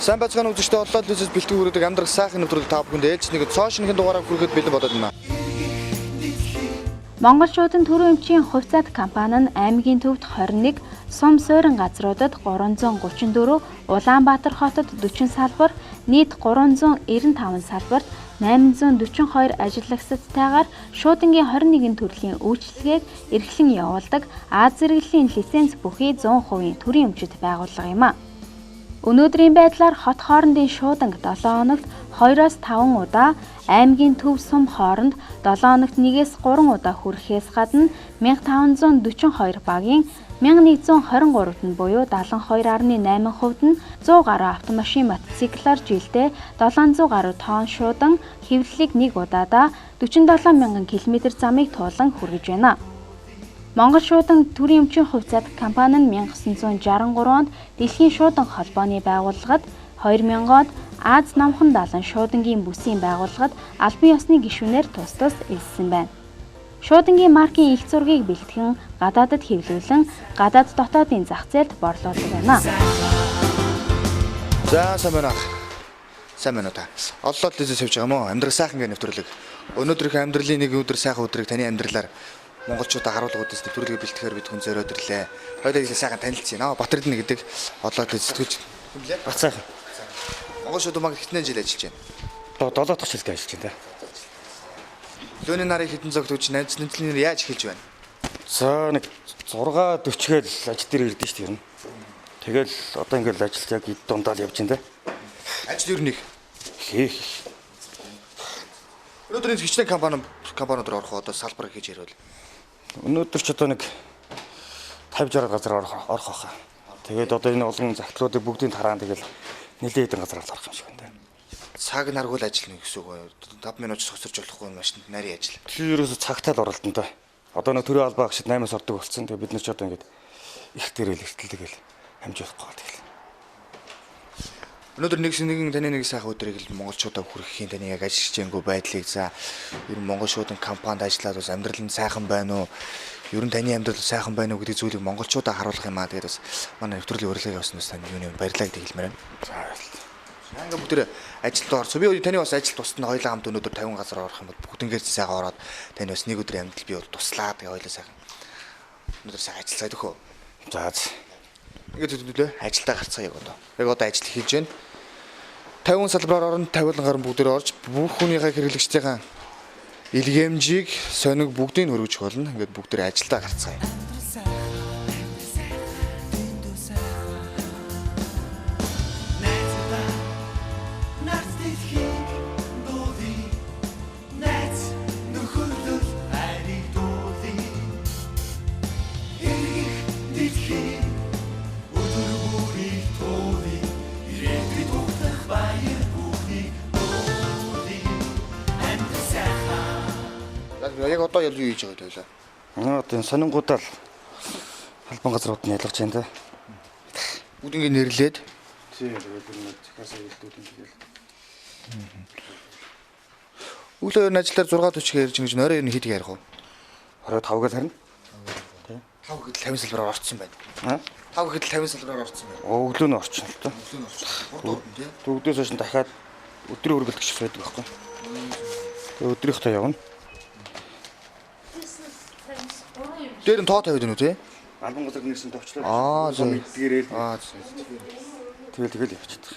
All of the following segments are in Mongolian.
Сайн байцгаана үзэгчдээ олоод дээсээс бэлтгэн хүрээдэг амьдрах сайхан нэвтрүүлэг та бүхэнд ээлж нэг цоо шинэхэн дугаараар хүрэхэд бэлэн болоод байна. Монголчуудын төрийн өмчийн хувьцаат компани нь аймгийн төвд 21, сум суурин газруудад 334, Улаанбаатар хотод 40 салбар, нийт 395 салбарт 842 ажиллагчдтайгаар шуудангийн 21 төрлийн үйлчилгээг эрхлэн явуулдаг Аз зэрэглэлийн лиценз бүхий 100% төрийн өмчит байгууллага юм а. Өнөөдрийн байдлаар хот хоорондын шууданг 7 хоногт 2-5 удаа, аймгийн төв сум хооронд 7 хоногт 1-3 удаа хүрэхээс гадна 1542 багийн 1123-д нь буюу 72.8%-д нь 100 гаруй автомашин мотоциклаар жилдээ 700 гаруй тонн шуудан хэвлэлийг нэг удаадаа 47,000 км замыг туулан хүргэж байна. Монгол шуудан төрийн өмчийн хувьцаат компани нь 1963 онд Дэлхийн шуудан холбооны байгууллагад, 2000 онд Аз намхан далан шуудангийн бүсийн байгууллагад албан ёсны гишүүнээр тус элсэн байна. Шуудангийн маркийн их зургийг бэлтгэн гадаадад хэвлүүлэн гадаад дотоодын зах зээлд борлуулдаг байна. За сайн байна. Сайн байна уу та. Оллоо дээсээс явж байгаа юм уу? Амьдрах сайхан гэх нэвтрүүлэг. Өнөөдрийнхөө амьдралын нэг өдөр сайхан өдрийг таны амьдралаар монголчуудаа харуулгуудаас нэвтрүүлэг бэлтгэхээр бид хүн зориод ирлээ. Хоёулаа сайхан танилцъя. Батэрдэн гэдэг олоо дээсэтгэж хүмлээ. Бат сайхан. Монгол шууд маг хэдэн жил ажиллаж байна? 7 дахь жилдээ ажиллаж байна. Лөөний нарыг хэдэн зогт өгч найзлын яаж эхэлж байна? За нэг 6:40-гээл ажил дээр ирдэ шүү дээ. Тэгэл одоо ингээл ажил яг дундаа л явж байна те. Ажил юу нэг Хийх. өнөөдөр энэ хичнээн компаниуд руу орох одоо салбар хийж ярил. Өнөөдөр ч одоо нэг 50-60 газар орох байхаа. Тэгээд одоо энэ олон загтлуудыг бүгдийг тараан тэгэл нэлээд хэдэн газар орох юм шиг байна. Цаг наргуул ажиллана гэсэн үг үү? 5 минут согсорч болохгүй машинд нарийн ажил. Тэр ерөөсө цагтаа л оролдсон та. Одоо нэг төрийн албаа агшид 8-аас ордог болсон. Тэгээд бид нар ч одоо ингээд их дээрэл ихтэлгээл хамжуулахгүй байна тэгэл. Өнөөдөр нэгэн таны нэг сайхан өдрийг л монголчуудаа хүргэхийн таны яг ажиллаж байгаагүй байдлыг за ер нь монгол шуудан компанид ажиллаад бас амьдрал нь сайхан байна уу? Ер нь таны амьдрал сайхан байна уу гэдэг зүйлийг монголчуудаа харуулах юм аа. Тэгээд бас манай нэвтрүүлгийн урилгыг явуулснаас тань юуны баярлалаа гэдэг хэлмээр байна. За баярлалаа. Ингээ бүгд ажилд орсон. Би таны бас ажил тусна хоёулаа хамт өнөөдөр 50 газар орох юм бол бүгднгээр сайхан ороод таны бас нэг өдрийн амьдрал би бол туслаа. Тэгээ хоёулаа сайхан. Өнөөдөр сайхан ажилласаа дөхөө. За. Ингээд төдөлөө ажилдаа гарцгаа яг одоо. Яг одоо ажил хийж байна. 50 салбараар орон 50 гаруй бүгдээр орж бүх хүнийхээ хэрэглэгчдийн илгээмжийг сониг бүгдийг хөргөж болно. Ингээд бүгдээр ажилдаа гарцгаа. Яг одоо юу хийж байгаа вэ? Одоо энэ сонингуудаар албан газрууд нь ялгаж байна те. Бүгд ингэ нэрлээд. Тийм тэгээд энэ захиасаа илтүүд юм тэгэл. Өглөө ер нь ажиллаар 6:40-ээр ирж ингэж нойроо ер нь хийдэг ярих уу? Орой 5-гаар харна. Тийм. 5 гэхэд 50 салбараар орцсон байна. 5 гэхэд 50 салбараар орцсон байна. Өглөө нь орчихно л тоо. Өглөө нь орсон. Тийм. Өглөөс хойш дахиад өдрийн үргэлжлэх шиг байдаг байхгүй. Тэгээд өдрийнхөө явна. Дээр нь тоо тавиад байна уу тий? Албан газар нэрсэн товчлоо. Мэдгээрээ. Тэгэл явчихдаг.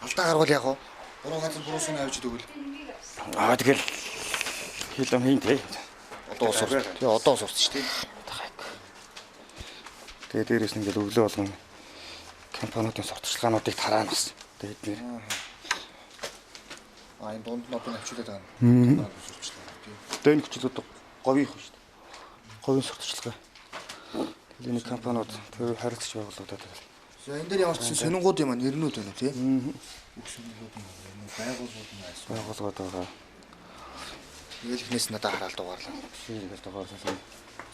Алдаа гарвал яг уу? Буруу газар буруу сүнэ авчид өгөл. Тэгэл хийлэм хийн тий. Одоо ус урт. Тий одоо ус урт шүү дээ. Тэгээ дээрээс нь ингээл өглөө болгон компаниудын сурталчилгаануудыг тараана бас. Тэгээд нэр. Энэ дунд нь одоо авчулаад байгаа. Тэгээд энэ хүчлүүд говийн их шүү дээ. Говийн сурталчилгаа. Тэгээд энэ компаниуд тэр харилцаж байгууллагуудад тэгэл. За энэ дээр ямар ч сонингууд юм нэрнүүд байна уу тий? Үгснүүд нь байгууллагууд байгаа. Тэгэл ихнээс надад хараал дугаарлаа. Тэгэл дугаарлаа.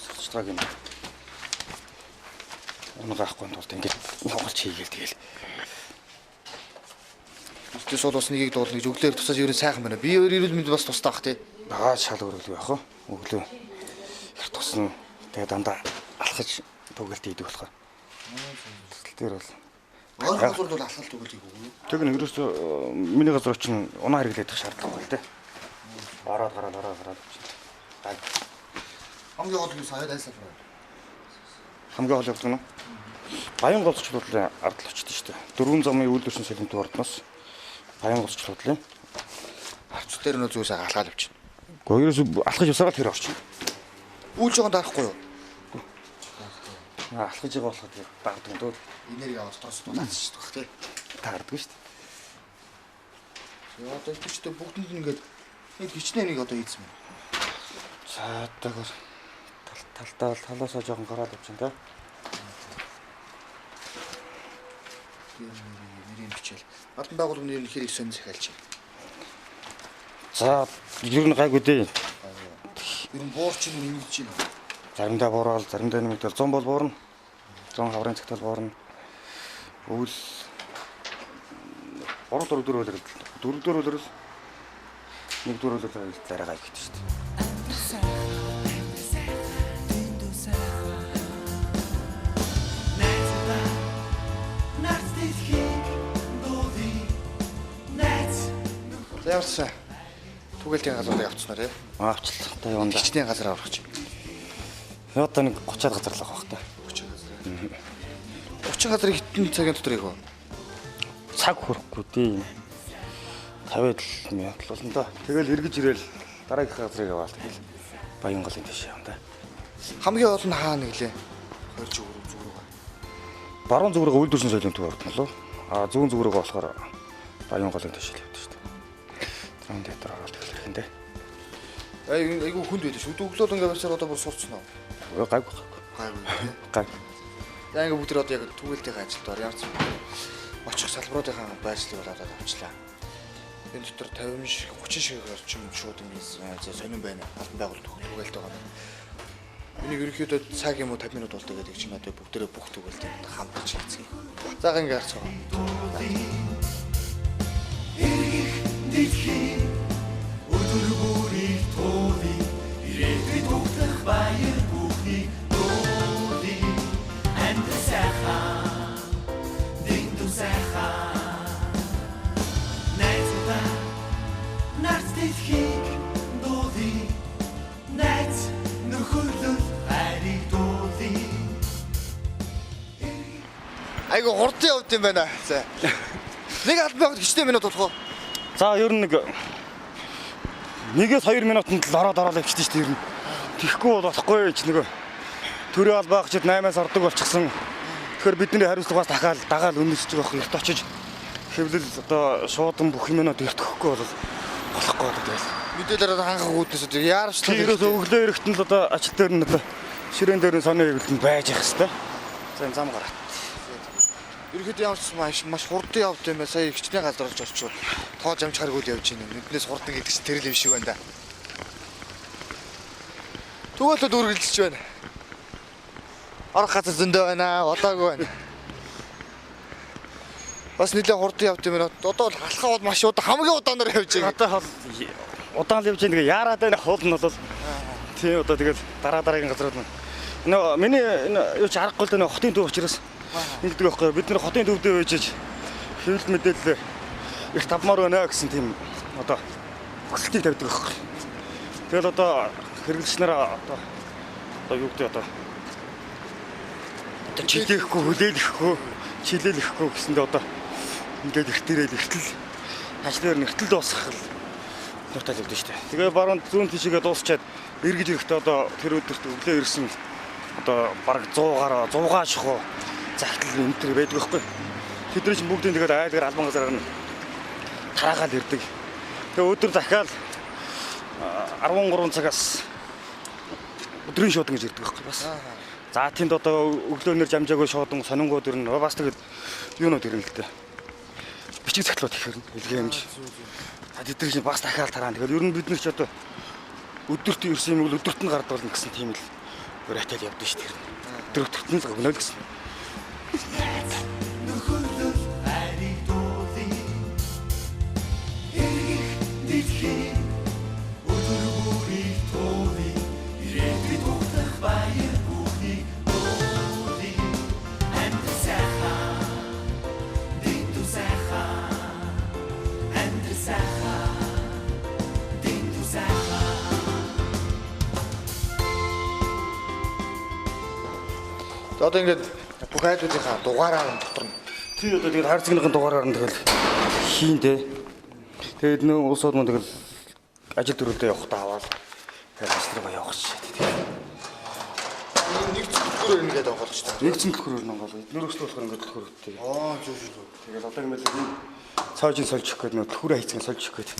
Сурталчилгааг юм. Унагаахгүй тулд ингээд тоглож хийгээл тэгэл. Тэгээс бол бас нэгийг дуулна гэж өглөөр тусаас ерөн сайхан байна. Би ерөөл мэд бас тустай бах тий. Шал өрөөлөө яах вэ? Өглөө их тусна. Тэгээ дандаа алхаж түгэлт хийдэг болохоор. Тэр бол Өөр газрууд бол алхалт өгүүлэх үгүй. Тэг нэг ерөөсөө миний газар чинь унаа хэрэглээд их шаардлагатай л дээ. Ороод гараад. Хамгийн гол нь саяд айсаа байна. Хамгийн гол явдаг нь Баян голцчлуудлын ардл очсон шүү дээ. 4 замын үйлдвэрсэн солимтын ордноос Баян голцчлуудлын авч дээр нөө зүйлсээ алгаал явчихна. Гэхдээ ерөөсөө алхаж явсараа тэр орчин. Үүлж байгаа дарахгүй юу? Алхаж байгаа болохоо тэр дагдаг дөө. Энерги аваад тоос тулаач шүү дээ. Таардаг шүү дээ. Яа одоо ихтэй бүгдэнд нь ингээд нэг хичнээн нэг одоо хийсэн юм. За одоо талаасаа жоохон гараад явчихна та. Нэрийн бичээл. Албан байгууллагын нэр нь хэрэг сонь захиалж байна. За ер нь гайгүй дээ. Ер нь буурч нь нэмэлж байна. Заримдаа буурал, заримдаа нэмэгдэл 100 бол буурна. 100 хаврын цагтал буурна. Өвөл 3 4 өдөр 4 өдөр л нэг 4 өдөр зараа гайг гэдэг шүү дээ. Яарсан. Түгэлтийн газруудыг авцснаар ээ. Авчлаа. Одоо юундаа. Хичнээн газар авах гэж. Одоо нэг 30-аад газар л авах хэрэгтэй. 30 газар хитэн цагийн дотор их үү? Цаг хүрэхгүй дээ. 50 минут л болно да. Тэгэл эргэж ирээл дараагийн газрыг аваад тэгэл Баян голын тийш явна да. Хамгийн гол нь хаа нэглээ? Хойч зүг рүү. Баруун зүг рүү үйлдвэрсэн солимтын ордно лөө. Зүүн зүг рүү болохоор Баян голын тийш л явдаг шүү дээ. Тэрэн дээр ороод эхлэх юм дээ. Айгу хүнд байдаг шүү. Өглөө ингээ байсаар одоо бүр сурцсан уу? Гайгүй. За ингээ бүгд одоо яг түгэлтийн ажилд ор явсан. Очих салбаруудынхаа байцлыг болоод авчлаа. Энэ дотор 50 шиг 30 шиг орчим шууд ингээ сонирн байна. Албан байгуулалт түгэлт байгаа. Энийг ерөөхдөө цаг юм уу 50 минут болдог гэдэг чинь одоо бүгдээрээ бүх түгэлтийн хамтарч хийцгээе. За ингээ харцгаа. Өдөр бүрийн туули ирээдүйд тугтах баяр бүхний дуули and сайхан дэндүү сайхан найзда нарт дэлхийг дуули найз нөхөрлөл хайрыг дуули. Айгу хурдан явд юм байна. За. Нэг албан байгуулалт хичнээн минут болох уу? За ер нь нэгээс 2 минутанд л ороод явчихсан шүү дээ ер нь. Тэхгүй бол болохгүй ч нөгөө төрийн албаагчид 8-аас ордог болчихсон. Тэгэхээр бидний хариуцлагаас дахиад дагаал үнэлж байгаа хэрэг эрт очиж хэвлэл одоо шуудан бүх юмнууд эрт өгөхгүй бол болохгүй тэгэл. Мэдээлэлээр хангах үүднээс яарчлаа. Тэрээс өглөө эрэхтэн л одоо ажил дээр нь одоо ширээн дээр нь сони хэвлэлд байж явах хэвээр. За энэ зам гараад. Ерөөд ямарч маш хурдан явд юм байна. Сая хичнээн газар олж очив. Тоож амж харгуул явж байна. Эднээс хурдан гэдэг чинь тэрэл юм шиг байна да. Түгэлд үргэлжилж байна. Орох газар зөндөө байна. Одоогүй байна. Бас нэлээд хурдан явд юм байна. Одоо бол алхаа бол маш удаан хамгийн удаанаар явж байгаа. Одоо удаан л явж байгаа нэг яарад байх хол нь бол тийм одоо тэгэл дараагийн газрууд нь нөө миний юу ч аргагүй л нөө хотын төв учраас ингэдэг байхгүй бид нар хотын төвдөө байж хэвлэл мэдээлэл их тавмаар байна гэсэн тийм одоо хөсөлтийг тавьдаг байхгүй. Тэгэл одоо хэрэглэгчнэр одоо юу гэдэг одоо чилээхгүй хүлээлэхгүй гэсэндээ одоо ингээд ихтэрэл ихтэл ажлаар нэртэл дуусгах л нуртал явдаг шүү дээ. Тэгээ баруун зүүн тишгээ дуусчаад эргэж ирэхдээ одоо тэр өдөрт өглөө ирсэн одоо бараг 100 шахуу загтал энэ төр байдаг байхгүй. Тэдний чинь бүгдийн тэгээд айлгаар албан газараар нь тараагаал ирдэг. Тэгээ өдөр дахиад 13 цагаас өдрийн шуудан гэж ирдэг байхгүй бас. За тэнд одоо өглөөнөр жамжаагүй шуудан сонингууд ирнэ. Бас тэгээд юунууд ирнэ л дээ. Бичиг цагтлууд их ирнэ. Илгээ хэмж. Тэдний чинь бас дахиад тараана. Тэгэхээр ер нь бид нар ч одоо өдөрт ирсэн юм бол өдөрт нь гардаг болно гэсэн тийм л өрөөтэй л явдсан шүү дээ. Өдөрт нь л өгнө гэсэн. Нөхөрлөл хайрыг дуули дэлхийг өдөр бүрийн туули ирээдүйд тугтах баяр бүхний дуули and сайхан Одоо ингээд бүх айдуудынхаа дугаараар нь дотор нь тий одоо тэгээд хайр цэгнийхэн дугаараар нь тэгэл хийн дээ. Тэгээд нөө улсууд мөн тэгэл ажил төрөлдөө явахдаа аваад тэгээд ажил руу явах шээ. нэг зөвхөн ингээд байгаа болж байна. Нэг цэнгэлхөр өрнө бол эднэр өсөл болохоор ингээд төлхөр өгдөг. Зөв. Тэгээд одоо ингээд цаажин сольчих гээд нөө төлхөр хайцсан сольчих гээд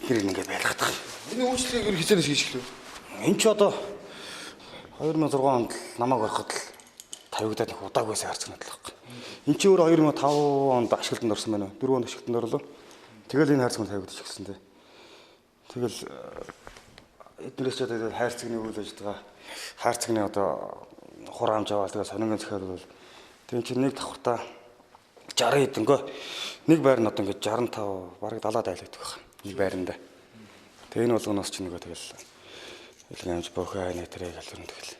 эднэр ингээд байлгадаг. Энэ үйлчлэгийг ер хизэнээс хийж эхлэв. Энд ч одоо 2006 онд намайг ороход л тавигдаад их удаагүйсээ харж байгаа юм байна. Энд чи өөр 2005 онд ашиглалтанд орсон байна уу? 4 онд ашиглалтанд орлоо. Тэгэл энэ хайрцаг тавигдаж гисэн дээ. Тэгэл эднэрээс ч одоо хайрцагны үйл ажиллагаа хайрцагны одоо хураамж аваад тэгээ сонингийн захиар бол тийм чи нэг давхартаа 60 хэдөнгөө нэг байр нь одоо ингээд 65 бараг 70 дайлагддаг байна. Нэг байранда. Тэгээ энэ болгоноос ч нөгөө тэгэл илгэн амж бохоо нэтэрэй гэлэрэн тэгэл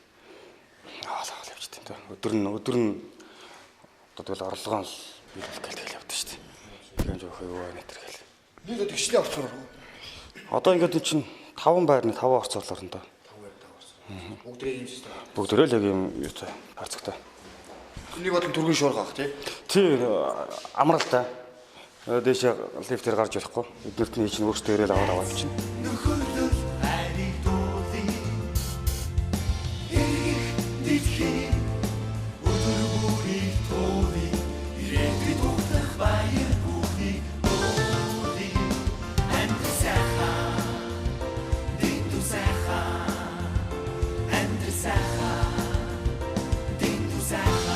хаалаа явж тийм дээ. Өдөр нь одоо тэгэл орлогоо л биелүүлэх тэгэл явдаг шүү дээ. Илгэн амж бохоо юу нэтэр гэл. Нэг л гişний авцгаар. Одоо ингээд чинь 5 байрны 5 орц орлоор нь доо. 5 байртай орсон. Бүгдээ юм систем. Бүгдөө л яг юм юутай хацагтай. Нэг бол түргэн шуургаах тий. Тий амралтай. Дээшээ лифтээр гарч ирэхгүй. Эднэрт нь чинь өөртөө ирээл аваад чинь. Нөхөрлөл хайрыг дуулъя. Эргэх дэлхийн өдөр бүрийг туулъя. Ирээдүйд ухтах баяр бүхнийг дуулъя. Амьд сайхан, дэндүү сайхан, амьд сайхан, дэндүү сайхан.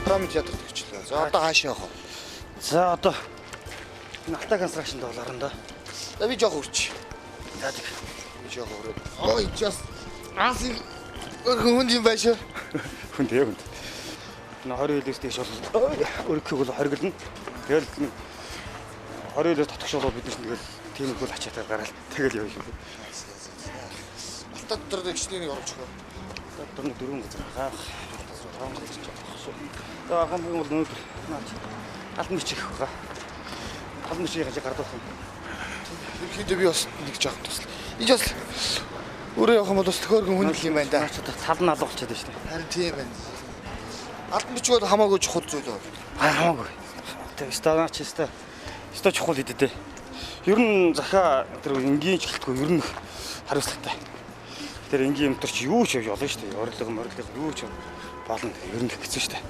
Драмын театрт хичлээ. За одоо хаашаа явах вэ? За одоо энэ Алтай констракшнд болоорн да. За би жоох өрч. За тэг. Би жоох өрөө. Ой just аси өргөн юм байшаа. Хүнд яа хүнд. Энэ 20 хилээс дэш бол өргөхийг бол хоригдно. Тэгэл 20 хилээс татгшуулаад бид нэг тийм их бол ачаатай гараал. Тэгэл явах юм. Алтад дотор гişнийг оруулж өгөө. Одоо нэг 4 газар хаах. 5 газар ч авах шүү. За хамгийн бол нэг наач. Албан бичих байгаа. Албан бичих яаж гардах юм. Ерхийдөө би бас нэг жоох тусал. Энд бас өөрөө явах юм бол бас төхөөргөн хүн их юм байна да. Тал нь алга болчиход байна шүү дээ. Харин тийм байна. Албан бичиг бол хамаагүй чухал зүйл үү? Хамаагүй. Тэг станаач өстой. Өстой чухал идэдээ. Ер нь захаа тэр энгийн ч гэлтгүй ер нь хариуцлагатай. Тэр энгийн юмтар чи юу ч явж болно шүү дээ. Орлого юу ч болно. Ер нь хэцүү шүү дээ.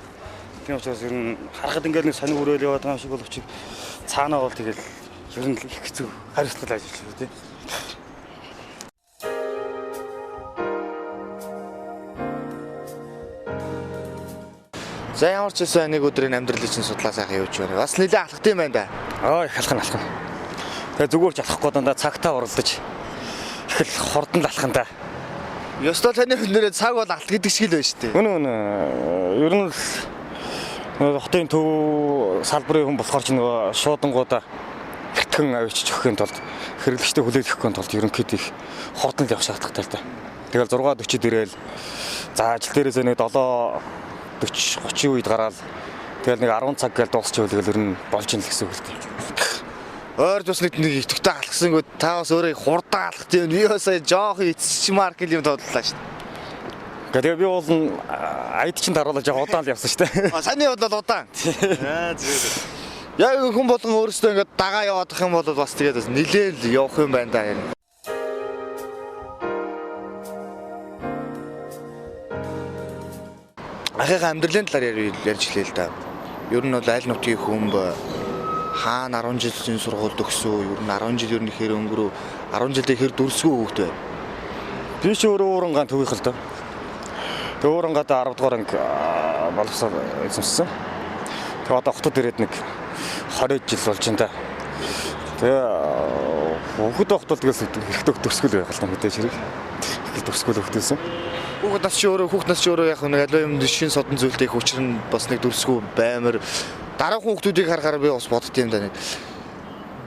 Тийм учраас ер нь харахад ингээд нэг сонир өрөөл яваад байгаа юм шиг боловч цаанаа бол тэгэл ер нь их хэцүү хариуцлагатай ажиллаж шүү дээ. За ямар ч байсан нэг өдрийн амьдралын чинь судлаа сайхан явж байна. Бас нэлээд алхах юм байна да. Ой алхах. Тэгээ зүгээр ч алхахгүй дандаа цагтаа уралдаж их л хордон л алхах да. Ёстой таны хүнээрээ цаг бол алт гэдэг шиг л байна шүү дээ. Үнэ. Ер нь хотын төв салбарын хүн болохоор ч нөгөө шуудангуудаа хитгэн авчиж өгөхийн тулд хэрэглэгчтэй хүлээлгэхийн тулд ерөнхийдөө их хордон л явах шаардлагатай л да. Тэгэл 6:40-д ирээл за ажил дээрээс нэг 7:40-30 үед гараад тэгэл нэг 10 цаг гээл дуусчихвал тэгэл ер нь болж ийн л гэсэн үг л дээ. Ойр бас нэг итгэвтэй алхсангүй та бас өөрөө хурдан алхах тийм би бас жоох эцсчмар гэл юм тодлоо шүү дээ. Тэгээ би бол айд чинь даруулж яг удаан л явсан шүү дээ. Саний бол удаан. Аа зүгээр. Яг хүн болгон өөрөөсөө ингээд дагаа яваадах юм бол бас тэгээд бас нилээл явах юм байна да юм. Ахыгаа амьдралын талаар ярьж хэлээ л да. Ер нь бол аль нутгийн хүмб хаана 10 жилийн сургуульд өгсөн, ер нь 10 жил ер нь хэр өнгөрөө 10 жилдээ хэр дүрсгүй хөвгтэй байна. Би ч өөрөө уурангаан төвийнх л доо. Тэгээ уурангадаа 10 дугаар анги боловсрол эзэмссэн. Тэгээ одоо хотод ирээд нэг 20 жил болж байна да. Тэгээ хүүхэд байхад бол тэгэл хэрэгтэй төгсгөл байх л та мэдээж хэрэг. Их төгсгөл өгдөөсөн. Хүүхэд нас ч өөрөө яг нэг аль юм шин содон зүйлтэй их учир нь бас нэг дүрсгүй баймар. Дараагийн хүүхдүүдийг харахаар би бас бодд юм да нэг.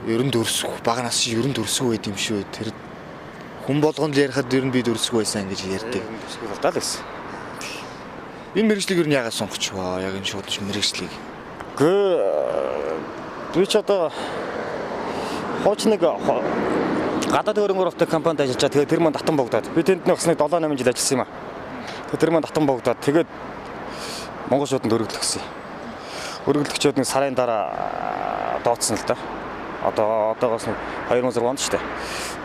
Ер нь дүрсгүй. Бага нас чи ер нь дүрсгүй байд юм шүү. Тэр хүн болгонд л ярихад ер нь би дүрсгүй байсан гэж ярьдаг. Дүрсгүй болтаа л байсан. Энэ мэрэгчлийг ер нь яагаад сонгоч вэ? Яг энэ шууд мэрэгчлийг. Би ч одоо хууч нэг гадаад хөрөнгө оруулалт компанид ажиллаж байгаа. Тэгээд тэр маань татан богдоод. Би тэнд нэг 7-8 жил ажилласан юм аа. Тэгээд тэр маань татан богдоод тэгээд Монгол шууданд өргөдлөгсөн. Өргөдлөгчөөд нэг сарын дараа дооцсон л да. Одоогоос 2006 онд шүү дээ.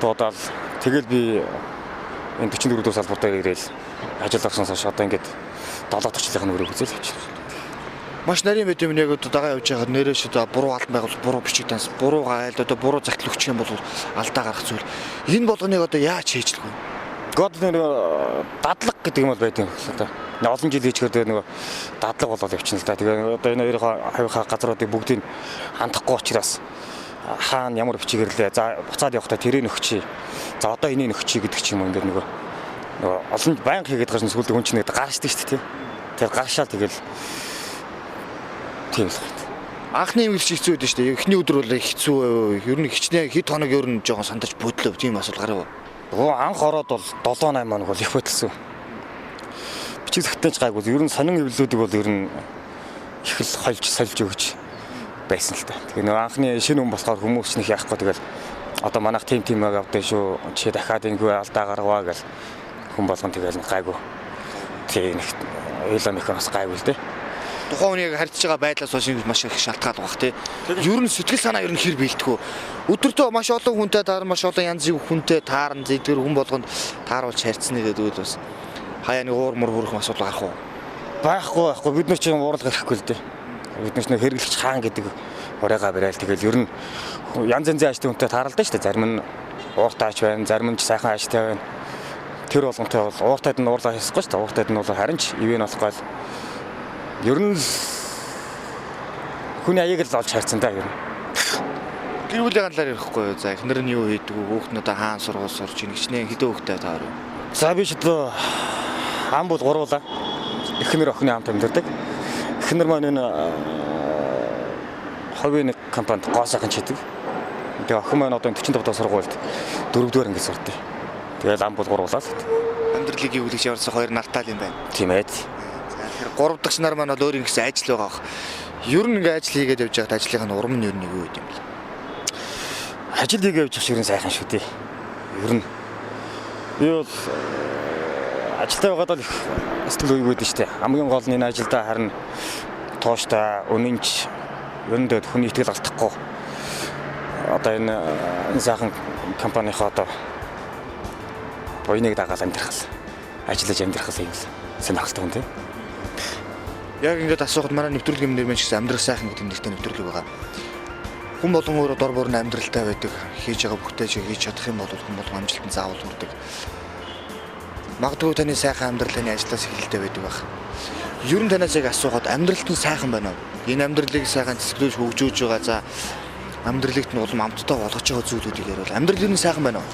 Дуудаад тэгэл би энэ 44 дэх салбар дээр ирээл ажил авсанаас хойш одоо ингээд 7 төрчлийнх нь өрөг үзэл явж байна. Маш нарийн мэд юм яг одоо дагаа явж байхад нэрээ шидэ буруу алдан байгуул буруу бичиг данс буруу гайл одоо буруу захидал өгчих юм бол алдаа гарах зүйл. Энэ болгоныг одоо яаж хийж лгүй? God нэр дадлаг гэдэг юм бол байдаг юм л да. Олон жил хийчихээр нөгөө дадлаг болоод явчихна л да. Тэгээ одоо энэ хоёрын газруудыг бүгдийг хандахгүй учраас хаана ямар бичигээр лээ. За буцаад явахдаа тэрийг нөхчий. За одоо энийг нөхчий гэдэг ч юм уу ингээд нөгөө олон байнга хийгээд гарсан сүлд хүн чинь гарчдаг шүү дээ. Тэр гаршаа тэгэл тийм л байна. Анхны имгэлч хэцүү байдаг шүү дээ. Эхний өдөр бол хэцүү. Ер нь хичнээн хэд хоног ер нь жоохон сандаж бодлоо. Тийм асуудал гарав. Анх ороод бол 7-8 хоног бол их бодлсон. Бичиг захтаж гайгүй. Ер нь сонин эвлэлүүдийг бол ер нь их л хольж сольж өгч байсан л та. Тэгээ нэг анхны шинэ хүн болохоор хүмүүс нэг яахгүй тэгэл одоо манайх тим авдаа шүү. Чи дахиад ингэв алдаа гаргаваа гэл хүн болгон тэгэл гайгүй. Тийм нэг ойлоо механос гайгүй л дээ. Тухайн үнийг харьцаж байгаа байдлаас хойш маш их шалтгаалж байгаа тий. Ер нь сэтгэл санаа ер нь хэр бэлтгэв. Өдөртөө маш олон хүнтэй таарна, маш олон янзын хүнтэй таарна. Зэдгэр хүн болгонд тааруулж харьцна гэдэг бас хаяа нэг уур мөр хүрэх асуудал гарах уу? Байхгүй. Бид нар чинь уурал гарахгүй л дээ. Бид нар хэрэглэгч хаан гэдэг урайгаа барайл тэгэл ер нь янз янзын ажлын хүнтэй тааралдаа шүү дээ. Зарим нь ууртаач байна, зарим нь сайхан ажтай байна. Тэр болгонтой бол ууртайд нь уурлаа хийсэхгүй шүү дээ. Ууртайд нь бол харин ч ивэн болохгүй л ер нь хүний аяыг л олж харьцсан да ер нь. Гэр бүлийн талаар ярихгүй юу? За эхнэр нь юу хийдэг вэ? Хүүхднүүд хаан сургууль сурч ийн хичнээн хэдэн хүүхдтэй таар вэ? За би ч одоо ам бол гуруулаа. Эхнэр охины хамт амьдардаг. Эхнэр маань энэ ховийн нэг компанид гоосайхан чийдэг. Тэгээ охин маань одоо 45 дахь сургуульд 4-р ангид сурдаг. Тэгээд ам бол гуруулаа л. Амьдралыг эвлэгч явуулсан хоёр нартаал юм байна. Тийм ээ. Тэгэхээр 3 дахь нар маань бол өөр ингэсэн ажил байгаа. Ер нь ингээ ажил хийгээд явж байхад ажлынх нь урам нь ер нь юу юм бэ? Ажил хийгээд явж байгаа сайхан шүү дээ. Ер нь би бол ажилдаа байгаад л их сэтгэл үе өгдөө шүү дээ. Хамгийн гол нь энэ ажилдаа харин тууштай өнөнч ер нь дэд хүний итгэл алдахгүй. Одоо энэ сайхан компанийнхаа одоо буйныг дагаал амьдрах. Ажиллаж амьдрах юм л сонирхолтой хүн тийм. Яг ингээд асуухад манай нэвтрүүлгийн нэр мэн чигсэн амьдрах сайхан гэдэг нэртэй нэвтрүүлэг байгаа. Хүн болгон өөрөө дор борны амьдралтай байдаг. Хийж байгаа бүхтэй чиг хийж чадах юм бол хүн болгон амжилтанд заавал хүрдэг. Магадгүй таны сайхан амьдрал таны ажлаас эхэлтэй байдаг байх. Ер нь танаас яг асуухад амьдралт нь сайхан байна уу? Энэ амьдралыг сайхан цэцгэлж хөгжөөж байгаа. За амьдралыг нь улам амттай болгож байгаа зүйлүүдийг ярил. Амьдрал нь сайхан байна уу?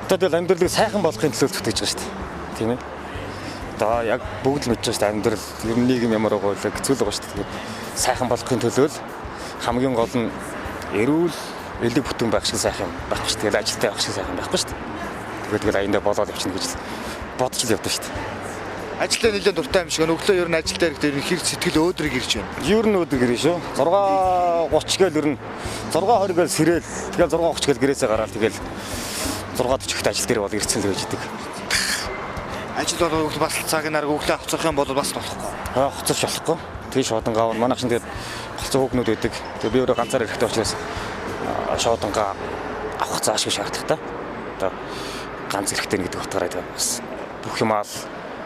Тэгэл амьдралыг сайхан болохын төлөө зүтгэж байгаа шүү дээ. Тийм ээ. Одоо яг бүгд л мэдж байгаа шүү дээ. Амьдрал ер нь нийгэм ямар байгаа вэ? Хэцүү л байгаа шүү дээ. Сайхан болохын төлөө хамгийн гол нь эрүүл элэг бүтэн байх шиг сайхан байх шүү дээ. Тэгэл ажилтаа байх шиг сайхан байхгүй шүү дээ. Тэгэл аяндаа болоод явчихна гэж бодож л явдаг шүү дээ. Ажилдаа нэлээд дуртай юм шиг өглөө ер нь ажил дээр хэр сэтгэл өөдрөг ирж байна. Ер нь өөдрөг ирнэ шүү. 6:30 гээл ер нь 6:20 гээл сэрээл. Тэгэл 6:30 гээл гэрээсээ гараад тэгэл 6:40-т ажил дээр бол ирцэн л байж идэг. Ажил бол бас цагийн арга өглөө авцах юм бол бас болохгүй. Хоцорч болохгүй. Тэг шуудангаа манайх чинь тэгээд голцоо хүүхнүүд байдаг. Тэгээ би өөрөө ганцаар ирэхтэй учраас шуудангаа авах заашгүй шаардлагатай. Одоо ганц ирэхтэй гэдэг утгаараа бас бүх юмаа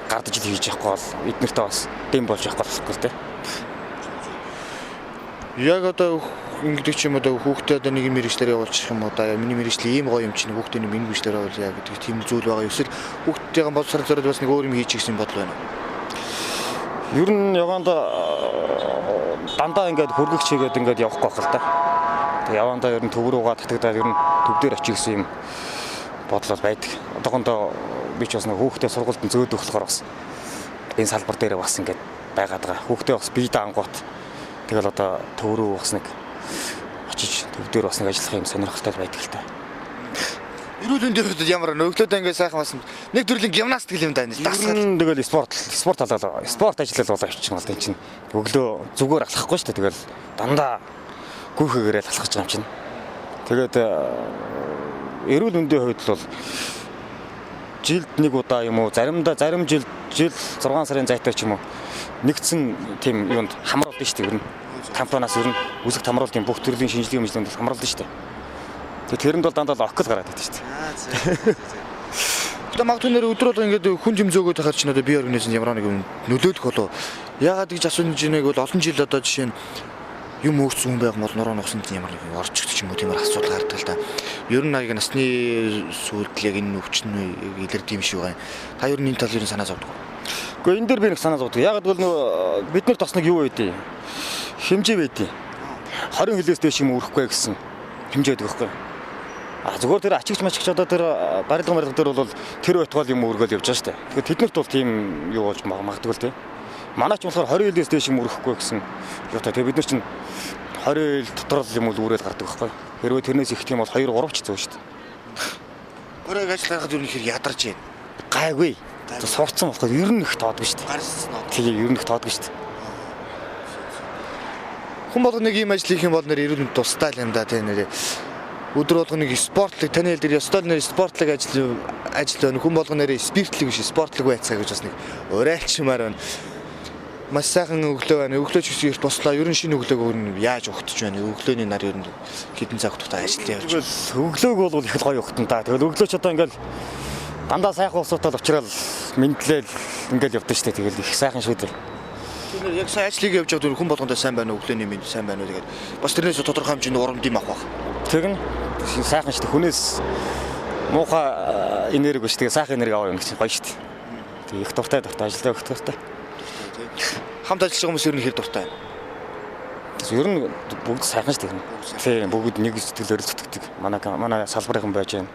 гардаж хийж явахгүй бол эднэртээ бас дэм болж явахгүй болохгүй л дээ. Яг одоо ингэдэг ч юм одоо хүүхдээ одоо нэг мэрэгчлэр явуулчих юм одоо миний мэрэгчл ийм гоё юм чинь хүүхдээ нэг миний мэрэгчлэр явуулъя гэдэг тийм зүйл байгаа. Эсвэл хүүхдтэйгээ боловсрол зориод бас нэг өөр юм хийчих гэсэн бодол байна. Ер нь явандаа дандаа ингээд хөргөгч хийгээд ингээд явахгүй байх л да. Тэг явандаа ер нь төв рүүгээ татагдаад ер нь төв дээр очих гэсэн юм бодлол байдаг. Одоохондоо би ч бас нэг хүүхдээ сургуульд зөөдөг болохоор бас энэ салбар дээр бас ингээд байгаад байгаа. Хүүхдээ бас бие даангуут. Тэгэл одоо төв рүү бас нэг очиж төв дээр бас нэг ажиллах юм сонирхолтой байдаг л та. Эрүүл мэндийн хувьд ямар өглөөдөө ингээд сайхан бас нэг төрлийн гимнастик юм даа. Дасгал тэгэл спорт талаа спорт ажиллал болоо явчихсан бол энэ чинь өглөө зүгээр алхахгүй шүү дээ. Тэгэл дандаа гүйхэгээрээ алхаж байгаа юм чинь. Тэгээд эрүүл мэндийн хувьд бол жилд нэг удаа юм уу зарим жил 6 сарын зайтай ч юм уу нэгдсэн тийм юунд хамруулдаг шүү дээ. Ер нь компаниас ер нь үсэг хамруулалтын бүх төрлийн шинжилгээ мэдлэгэнд хамруулдаг шүү дээ. Тэгээд тэрэнд бол дандаа окл гараад байдаг шүү дээ. Одоо магадгүй нэр өдрөөр ингээд хүн юм зөөгөө тахаар чинь одоо бие организм ямар нэг юм нөлөөлөх болов. Яагаад гэж асууж байгааг бол олон жил одоо жишээ нь юм өөрчлөн байх бол нуруу нухсанд ямар нэг орчигдчих ч юм уу тиймэр асуудал гардаг л да. Ер нь яг насны сүйд яг энэ өвчин илэрдэг юм шиг байна. Та ер нь энэ талын санаа зовдөг. Гэхдээ энэ дээр би нэг санаа зовдөг. Ягаад гэвэл нөө бид нар тосног юу байдیں۔ Хэмжээ байдیں۔ 20 хилээс дээш юм өрөхгүй гэсэн хэмжээ байдаг байхгүй. Зүгээр тэр ачигч мачигч одоо тэр барилга дээр бол тэр байтугал юм өргөөл явж байгаа шүү дээ. Тэгэхээр тэднэрт бол тийм юу болж магадгүй л дээ. Манай ч болохоор 20 хилээс дээш юм өрөхгүй гэсэн юутай. Тэгээ бид нар чинь 20 хил дотор л юм үрэл гардаг байхгүй. Хэрвээ тэрнээс их тийм бол 2 3 ч зөө шүү дээ. Өөрөө ажиллахад юу нөхөр ядарч байна. Гайгүй. Сурцсан болохоор ер нь их тоодгүй шүү дээ. Гарсан нь. Тэгээ ер нь их тоодгүй шүү дээ. Хүн болгоо нэг юм ажил хийх юм бол нэр эрүүл мэнд тустай л юм да тийм нэр. Өдөр болгоо нэг спортлог таны хэл дээр ёстой нэр спортлог ажил байна. Хүн болгоо нэр спиртлэг биш спортлог байцаа гэж бас нэг уриалчмаар байна. Маш сайхан өглөө байна. Өглөөч гэсэн их туслаа. Ер нь шинэ өглөөг яаж ухтаж байна? Өглөөний нар ер нь хэдэн цаг тухтай ажилд явж байна. Өглөөг бол их л гоё ухтан та. Тэгэл өглөөч одоо ингээл дандаа сайхан усуудад уучрал мэдлэл ингээл явдаг штэ. Тэгэл их сайхан шүү дээ. Тэр яг сайн ажлыг явж байгаа хүн болгондоо сайн байна уу? Өглөөний мэд сайн байна уу? Тэгээд бас тэрнээс тодорхой хэмжээний урамд юм авах байх. Тэг нь сайхан штэ. Хүнээс муухай энерги биш. Тэгээ сайхан энерги авах юм гэж гоё штэ. Тэг их дуртай ажилдаа их дуртай. Хамт ажиллаж байгаа хүмүүс ер нь хэр дуртай байна. Ер нь бүгд сайхан шүү дээ. Тийм бүгд нэг сэтгэлээр л зүтгэдэг. Манай салбарын байж байна.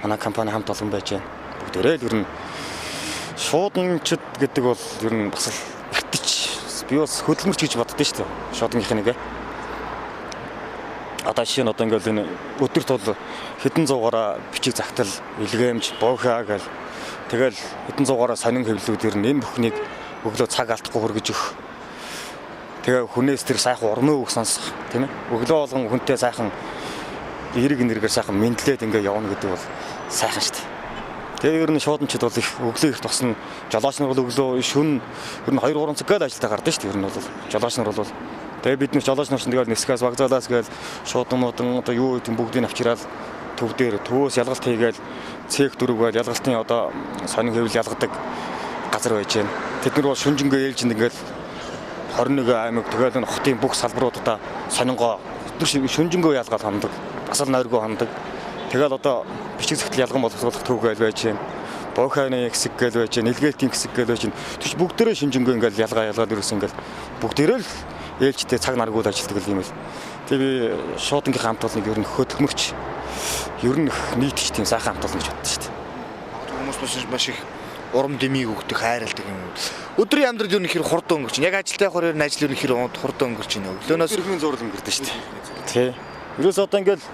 Манай компани хамт олон байж байна. Бүгдээрээ л ер нь шууданчд гэдэг бол ер нь бас л эртэж би бас хөдөлмөрч гэж боддоо шүү дээ. Шууданхих нэг. Одоо жишээ нь одоо ингээл энэ өдөрт бол хэдэн зуугаараа бичиг загтал, илгээмж, буухаа гэл тэгэл хэдэн зуугаараа сонин хэвлэлүүдээр энэ бүхнийг өглөө цаг алдахгүй хөргөж өгөх. Тэгээ хүнээс тэр сайхан урмын үг сонсох, тийм ээ. Өглөө болгон хүнтэй сайхан эрэг энергээр сайхан мэдлээд ингээ явна гэдэг бол сайхан шүү дээ. Тэгээ ер нь шууданчид бол их өглөө их тусна. Жолооч нар бол өглөө шөнө ер нь 2-3 цаг гал ажилдаа гардаг шүү дээ. Ер нь бол жолооч нар бол тэгээ бид нэг жолооч нар чинь тэгэл нисгээс вокзалаас гээл шуудануудын одоо юу гэдэг бүгдийг авчираад төв дээр төвөөс ялгалт хийгээл цех дөрөв гээл ялгалтын одоо сонин хэвлэл ялгадаг газар байж байна. Тэд нар бол шүнжэнгээ ээлж ингээл 21 аймаг тэгэл энэ хотын бүх салбаруудаа сонингоо шүнжэнгөө ялгаад ханддаг. Басал нойргоо ханддаг. Тэгэл одоо бичиг захидал ялган боловсруулах төв гээл байж байна. Буухайны хэсэг гээл байж байна. Илгээлийн хэсэг гээл байж байна. Тэвч бүгдээрээ шүнжэнгөө ингээл ялгаад ирсэн ингээл бүгдээрээ л ээлжтэй цаг наргууд ажилтдаг юм л. Тэгээ би шуудангийн хамт бол нэг ер нь хөдөлмөрч ер нь нийтч тийм сайхан хамт болно гэж боддоо шүү дээ. Хүмүүс маш их урам дэмийг өгдөг, хайрладаг юм. Өдрийн амьдрал юу нэхэр хурдан өнгөрч байна. Яг ажилтай явахаар ер нь ажил юу нэхэр хурдан өнгөрч байна. Өглөөнөөс хэрхэн зурлал өнгөрдөг шүү дээ. Тий. Ерөөс одоо ингээл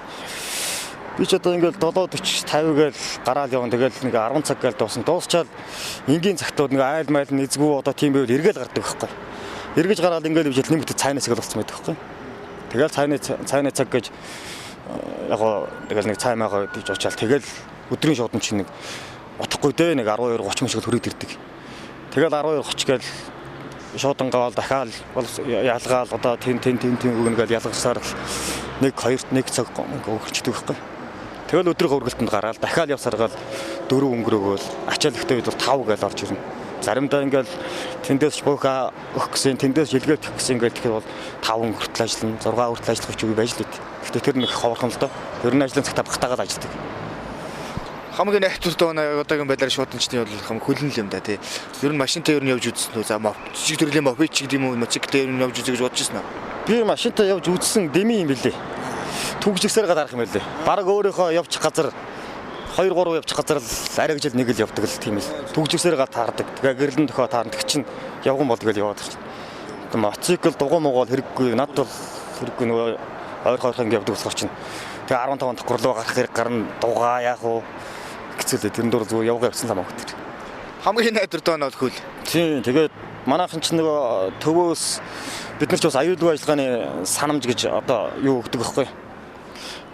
би ч одоо ингээл 7:40 50 гээл гараал явна. Тэгэл нэг 10 цаг гээл дуусчаал энгийн цагтууд нэг айл майл нэзгүү одоо тийм байвал эргэл гардаг байхгүй. Эргэж гараад ингээл явж нэмэгт цайнаас гэл болцсон байдаг байхгүй. Тэгэл цайны цаг гэж яг тэгэл нэг цай маягаа диж очаал тэгэл өдрийн шуудан чинь нэг утахгүй дээ нэг 12:30 шиг хөрөд ирдэг. Тэгэл 12:30 гээл шуудангаал дахиад ялгаал одоо тэн үгнгээл ялгасаар нэг 2 цаг өнгөрчдөг байхгүй. Тэгэл өдрийнхөө үргэлтэнд гараад дахиад явсаргаал 4 өнгөрөөгөөл ачаал ихтэй үед бол 5 гээл орж ирнэ. Заримдаа ингээл тэндээс буухаа өгөх гэсэн тэндээс илгээд өгөх гэсэн ингээл тэгэхээр бол 5 хүртэл ажиллана 6 хүртэл ажиллах ч үгүй байж л ид. Гэтэ тэр нэг ховорхон л доо. Ер нь ажлын цагтаа багтаагаад ажилладаг. Хамгийн найхтуртай байна одоогийн байдлаар шууданчны бол хам хөлн л юм да тий. Ер нь машинтай ер нь явж үзсэн үү? За жижиг төрлийн мопед ч гэдэг юм уу мотоциклтэй ер нь явж үзье гэж бодож ирсэн үү? Би машинтай явж үзсэн дэми юм билээ. Түгжигсээр гарах юм байлээ. Бараг өөрийнхөө явчих газар 2-3 явчих газар л арай гэж нэг л явдаг л тийм л. Түгжигсээр таардаг. Тэгээ гэрлэн дохоо таардаг чинь явган бол тэгэл яваад байна. Тэгээ мотоцикл дугуй могол хэрэггүй. Над бол хэрэггүй нөгөө ойрхон явдаг болохоор чинь. Тэгээ 15 давхар руу гарах хэрэг гарна дугаа яах вэ? Гэцэлээ тэрэн дөр зүг явгаа явсан ламаа хөтөр. Хамгийн найдвартай нь бол хөл. Тийм тэгээд манайхан ч нөгөө төвөөс бид нар ч бас аюулгүй ажиллагааны санамж гэж одоо юу өгдөг байхгүй.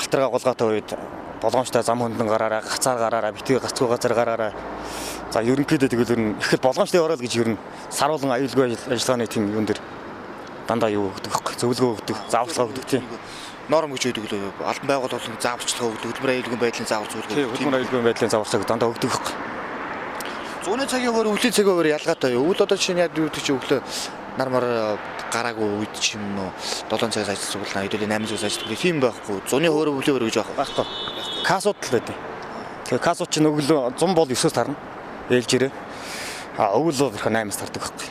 шалтар агуулгатай үед болгоомжтой зам хөндлөн гараараа, гацаар гараараа, битгий гацгүй газар гараараа. За ерөнхийдөө тэгэл ер нь ихэд болгоомжтой ороод гэж ер нь саруулан аюулгүй ажиллагааны тийм юун дээр дандаа юу өгдөг вэ? Зөвлөгөө өгдөг, зааварчилгаа өгдөг тийм. Норм гэж өгдөг лөө. Албан байгууллага болон зааварчилгаа өгдөг, хөдөлмөр аюулгүй байдлын заавар зөвлөгөө. Тийм, хөдөлмөр аюулгүй байдлын зааварчилгааг дандаа өгдөг вэ? 100 цагийн өөр өвлийн цагийн өөр ялгаатай юу? Өвөл одоо чинь яг юу гэдэг чи өглөө нар мар гараагүй үед ч юм уу 7 цагаас ажиллаж байгаа хэдүүл 8 цагаас ажиллаж байгаа тийм байхгүй. 100-ны өөр өвлийн өөр гэж байхгүй. Касууд л байдаг. Тэгээ касууд чинь өглөө 100 бол 9-өөс тарна. Ээлж ирээ. А өвөл бол ихэ 8-аас тардаг байхгүй.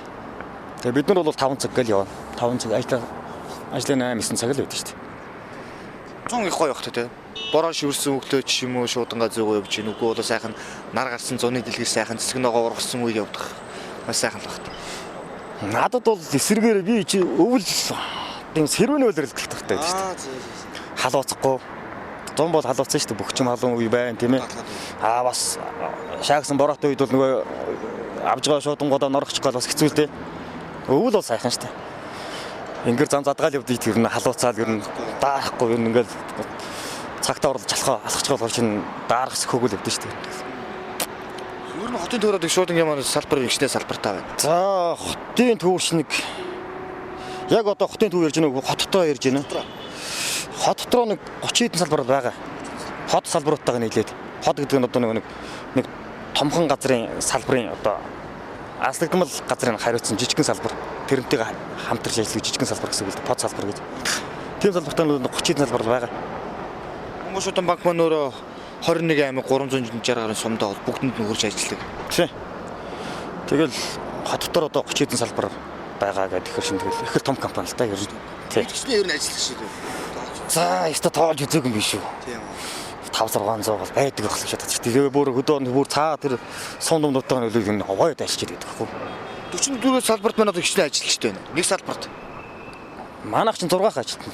Тэгээ бид нар бол 5 цаг гэл явна. 5 цаг ажлын 8-9 цаг л байдаг шүү дээ. 100 их гоё багт те. Бороо шивэрсэн өглөө ч юм уу шуудангаа зөөгөө явж гин үгүй бол сайхан нар гарсан 100-ны дэлгэр сайхан цэцэг ногоо ургасан үед явдаг. Маш сайхан л багт. Надад бол эсрэгээр би чи өвөл тийм сэрвэн үйлрэл гэлтэгтэй шүү дээ. Халууцахгүй. 100 бол халууцсан шүү дээ. Бүх юм халуун үе байна тийм ээ. Бас шаагсан бороотой үед бол нөгөө авж байгаа шуудангуудаа норгочих гол бас хэцүү л дээ. Өвөл бол сайхан шүү дээ. Ингээд зам задгаал явдаг тэр нь халууцаал ер нь даарахгүй ер нь ингээд цагтаа орлож алхахчих бол чинь даарах сөхөөгөл явдаг шүү дээ. Ер нь хотын төврөд шуудан ямар салбар ихнээ салбартаа байна. За хотын төвш нэг яг одоо хотын төв ярьж байгаа хот дотроо ярьж байна. Хот дотроо нэг 30 хэдэн салбар байгаа. Хот салбаруудтайгаа нийлээд хот гэдэг нь одоо нэг томхон газрын салбарын одоо аслагдмал газрын хариуцсан жижигхэн салбар тэрнтэйг хамтарч ажиллах жижигхэн салбар гэсэн үг л под салбар гэж. Тийм салбартай 30 хэдэн салбар байгаа. Монгол шуудан банк маань өөрөө 21 аймаг 360 гаруй сумдаа бүгдэнд нь хурж ажилладаг. Тийм. Тэгэл хот дотор одоо 30 хэдэн салбар байгаа гэдэг ихэр шин тэгэл их том компани л та ер нь. Тийм. Тэгчнээ ер нь ажиллах шиг үү? За, яста тоолж үзээгүй юм биш үү? Тийм. 5-600 бол байдаг байх л шатаж. Тэгээ бүр хөдөө цаа тэр сум думнуудтайгаа нөлөөлөх нь овойд ажиллаж байдаг байхгүй. 44 салбарт манайд ихнээ ажиллаж байна. Нэг салбарт. Манайх чинь 6 ажилтнаа.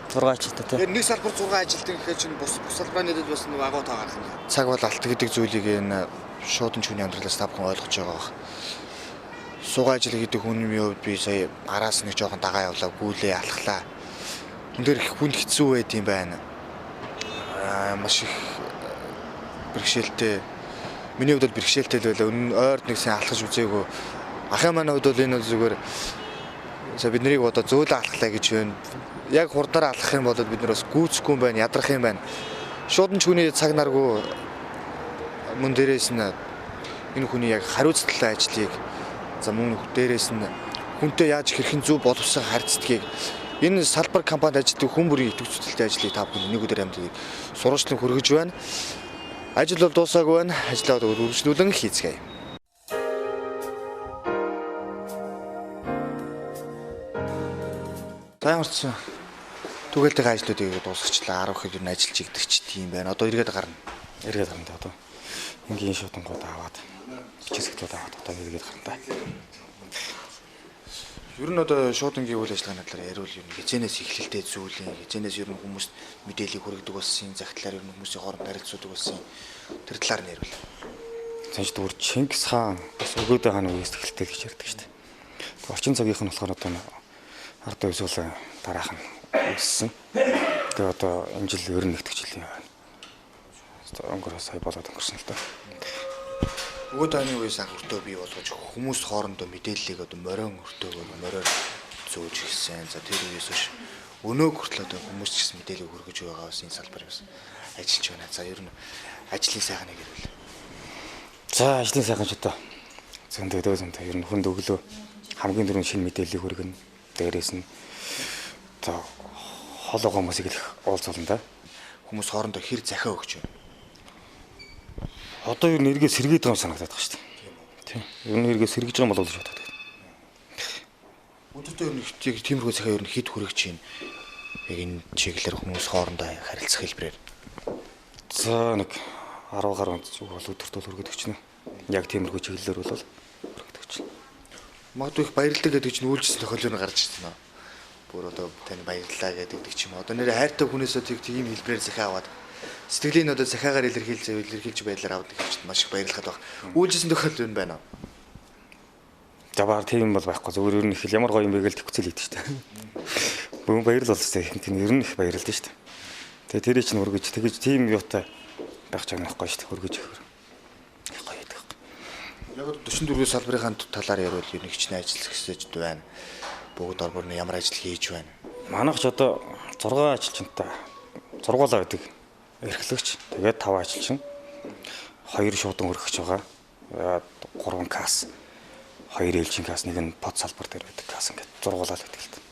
6 ажилтнаа тийм. Тэгэхээр нэг салбарт 6 ажилтан гэхэд чинь бус салбарын нийтэд бас нэг агуу таа гарах юм. Цаг бол алт гэдэг зүйлийг энэ шуудан чүний амьдралаас та бүхэн ойлгож байгаа бах. Сугаа ажил гэдэг хүний хувьд би сая араас нэг жоохон дагаа явлаа, гүйлээ алхлаа. Өндөр их хүнд хэцүү байд юм байна. Маш их бэрхшээлтэй. Миний хувьд бол бэрхшээлтэй л байлаа. Ойрд нэг сайн алхаж үзээгүй. Ахын манай хувьд бол энэ бол зүгээр бид нарыг одоо зөөлөн алхлаа гэж байна. Яг хурдаар алхах юм бол бид нар бас гүйцэхгүй юм байна, ядрах юм байна. Шуудан чүний цаг наргүй мөн дээрээс нь энэ хүний яг хариуцлагатай ажлыг за мөн дээрээс нь хүнтэй яаж хэрхэн зөв боловсон харьцдгийг энэ салбар компанид ажилладаг хүн бүрийн идэвхжүүлэлттэй ажлыг та бүхэн нэг өдөр амьд сургалтын хүргэж байна. Ажил бол дуусаагүй байна. Ажлаа үргэлжлүүлэн хийцгээе. Таамарч түгээлтэйгээ ажлуудыг дуусгачлаа. 10 хэд нь ажиллаж игдэг ч тийм байна. Одоо эргээд гарна. Эргээд гарна да одоо. Ингийн шуудангууд аваад бичээсгтүүд аваад одоо эргээд гарна да. Ер нь одоо шуудангийн үйл ажиллагааны талаар яриул юм. Хизэнээс эхлэлтэй зүйлийн хизэнээс ер нь хүмүүст мэдээлэл хүргэдэг болсон, захидлаар ер нь хүмүүсийн хооронд харилцуулдаг болсон. Тэр талаар нь яриул. Цааш дүүр Чингис хаан бас өгөөдөө хааны үеэс эхэлтэй гэж ярьдаг шүү дээ. Орчин цагийнх нь болохоор одоо ард өвсөл дараах нь өссөн. Тэгээ одоо энэ жил ер нь нэгтгэж жилийн байна. Өнгөрөө сая болоод өнгөрсөн л доо. Өгөөд хааны үеэс анх өртөө бий болгож хүмүүс хоорондоо мэдээллийг одоо морин өртөөгөөр мороор зөөж гисэн. За тэр үеэс хойш өнөөг хүртэл одоо хүмүүс ч гэсэн мэдээлэл хүргэж байгаа бас энэ салбар бас ажиллаж байна. За ер нь ажлын сайхныг ярил. За ажлын сайхан ч одоо зөндөө ер нь хүнд өглөө хамгийн дөрөв шинэ мэдээллийг хүргэнэ. Дээрээс нь одоо хоолойгоо хүмүүсийг л уулзуулна да. Хүмүүс хоорондоо хэр захиа өгч байна. Одоо ер нь эргээ сэргээд байгаа санагдаад байгаа шүү дээ. Тийм. Ер нь эргээ сэргэж байгаа юм болов уу гэж боддог. Өдөртөө ер нь их тиймэрхүү захиа ер нь хэд хүрэж чинь яг энэ чиглэлээр хүмүүс хоорондоо харилцах хэлбэрээр. За нэг 10 гаруй зүг бол өдөртөө хүргээд өчнө. Яг тиймэрхүү чиглэлээр бол хүргээд өчнө. Магадгүй их баярлалаа гэдэг чинь үйлчлсэн тохиолдол нь гарч ирсэн аа. Бүр одоо тань баярлалаа гэдэг ч юм уу. Одоо нэрээ хайртай хүнээсээ тийм хэлбэрээр захиа аваад сэтгэлийн одоо захиагаар илэрхийлж байдлаар авдаг гэж маш их баярлахад баг. Үйлчлсэн тохиолдол нь байна. За баар тийм бол байхгүй. Зөвөр ер нь их ямар гоё юм бэ гэж тэгцэл хийдэг шүү дээ. Бүгэн баярлал болстой. Тийм ер нь их баярлалаа шүү дээ. Тэгээ тэрий чинь өргөж тэгэж тийм юутай байх ч аахгүй шүү дээ. Өргөж өгөр. Гоё байдаг. Яг 44 салбарын талаар ярил нэг хичнээн ажил хэсэж байна. Бүгд орборны ямар ажил хийж байна. Манайх ч одоо 6 ажилчинтай зургуулаа байдаг. Эрхлэгч. Тэгээд 5 ажилчин. 2 шуудан өргөгч байгаа. 3 касс. 2 ээлжийн касс, нэг нь под салбар дээр байдаг касс ингээд зургуулаад байдаг л та.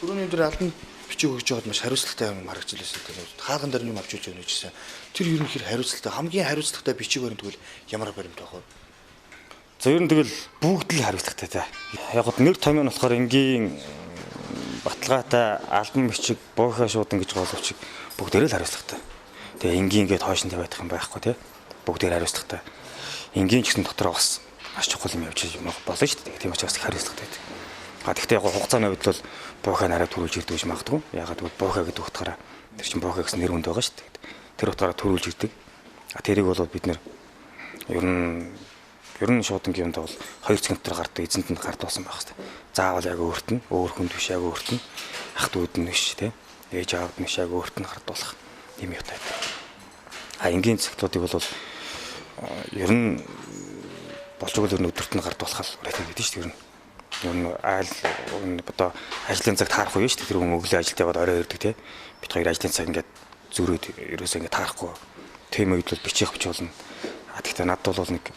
Түрүүний өдөр албан бичиг өгч байгаад маш хариуцлагатай юм харагдчихлээсээ тэгээд хаалган дээр юм авч үзэж өгнө гэсэн. Тэр ер нь хэр хариуцлагатай хамгийн хариуцлагатай бичиг баримт тэгвэл ямар баримт байх вэ? За ер нь тэгэл бүгд л хариуцлагатай та. Яг гоо нэр томьёо нь болохоор энгийн баталгаатай албан бичиг буухаа шуудан гэж боловч бүгдээрээ л хариуцлагатай. Тэгээ энгийн ингээд хойшин тавиадах юм байхгүй тий. Бүгдээр хариуцлагатай. Энгийн ч гэсэн дотор бас маш чухал юм явж болно шүү дээ. Тийм учраас хариуцлагатай байдаг. Гэхдээ яг хугацааны үед бол буухаа нараа төрүүлж ирдэг гэж магадгүй. Ягаад гэвэл буухаа гэдэг утгаараа тэр чинь буухаа гэсэн нэр хүнд байгаа шүү дээ. Тэр утгаараа төрүүлж ирдэг. Тэрийг бол бид нэр ер нь шуудангийн юмд бол 2 цаг дотор гардаг, эзэнт нь гардуулсан байх хэрэгтэй. Заавал яг өөрт нь, өөр хүнд биш яг өөрт нь, ах トゥ уд нь биш тий. Ээж аавд нь биш яг өөрт нь гардуулах юм юутай. Энгийн цагтуудыг бол ер нь болж байгаа л өдөрт нь гардуулах л байдаг шүү дээ. Ер нь айл одоо ажлын цаг таарах уу шүү дээ. Тэр хүн өглөө ажилд яваад орой ирдэг тий. Бид хоёр ажлын цаг ингээд зөрөөд ерөөсөө ингээд таарахгүй. Тийм үед бол бичих хүч болно. Гэхдээ надад бол нэг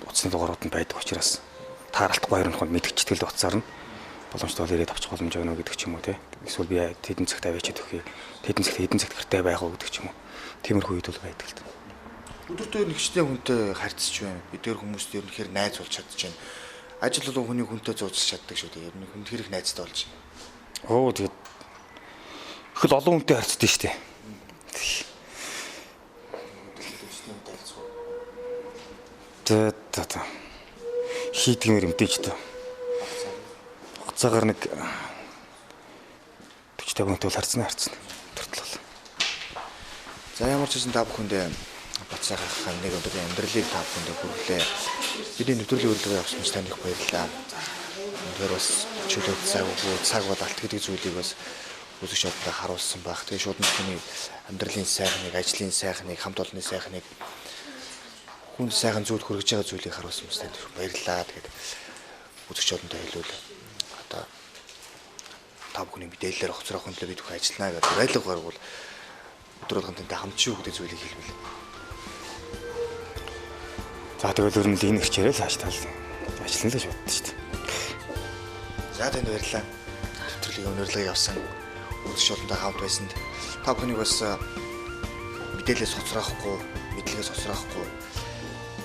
утасны дугаарууд нь байдаг учраас тааралтгүй 2 хоног мэдгэжтгэл утсаар нь боломжтой бол ирээд авчих боломж өгнө гэдэг ч юм уу тий. Эсвэл би тэдэн цагт авчиж өгье. Тэдэн цагт гэртээ байх уу гэдэг ч юм уу. Тиймэрхүү үед бол байдаг л та. Өдөртөө нэг хичнээн хүнтэй харьцаж байна. Бид тэр хүмүүст ер нь хэр найз болж чадж байна. Ажил бол хүний хүнтэй зууцж чаддаг шүү дээ. Ер нь хүнд хэрэг найзтай болж байна. Оо тэгээд их л олон хүнтэй харьцдаг шүү дээ. Тэ хийдгмэр юмтэй ч та. Хугацаагаар нэг 40-50 хүнтэй бол харьцна. Төртөл. За ямар ч гэсэн та бүхэндээ бацаагийнхаа нэг өдрийн амьдралыг та бүхэндээ хүргэлээ. Бидний нэвтрүүлгийн урилга явуулсан ч танд их баярлалаа. Тэр бас чөлөөт цаг бод алт гэдэг зүйлийг бас үзэгч одод харуулсан байх. Тэгээ шууд бидний амьдралын сайхныг, ажлын сайхныг, хамт олонны сайхныг хүн сайхан зүйл хүргэж байгаа зүйлийг харуулсан бас танд баярлалаа. Тэгээд үзэгч одонтой хэлвэл одоо та бүхний мэдээлэлээр хоцрох хөндлөө бид бүхэн ажиллана гэдэг байлга гаргуул өдөр болгон тэнтэй хамт шүү гэдэг зүйлийг хэлвэл. За тэгвэл ер нь л энэ хичээрээ л хааш тал ажиллана л гэж боддоо шүү дээ. За танд баярлалаа. Нэвтрүүлгийн өнөрлөг явсан үзэгч олонтой хамт байсанд та бүхнийг бас мэдээлэлээс хоцроохгүй, мэдлэгээс хоцроохгүй.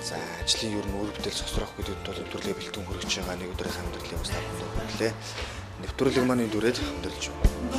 За ажлын ер нь үр бүтээл хоцроохгүй гэдэгт бол нэвтрүүлгээ бэлтгэн хүргэж байгаа нэг өдрийн амьдралыг бас та бүхэнд хүргэлээ. Нэвтрүүлэг маань дүрээд өндөрлж байна.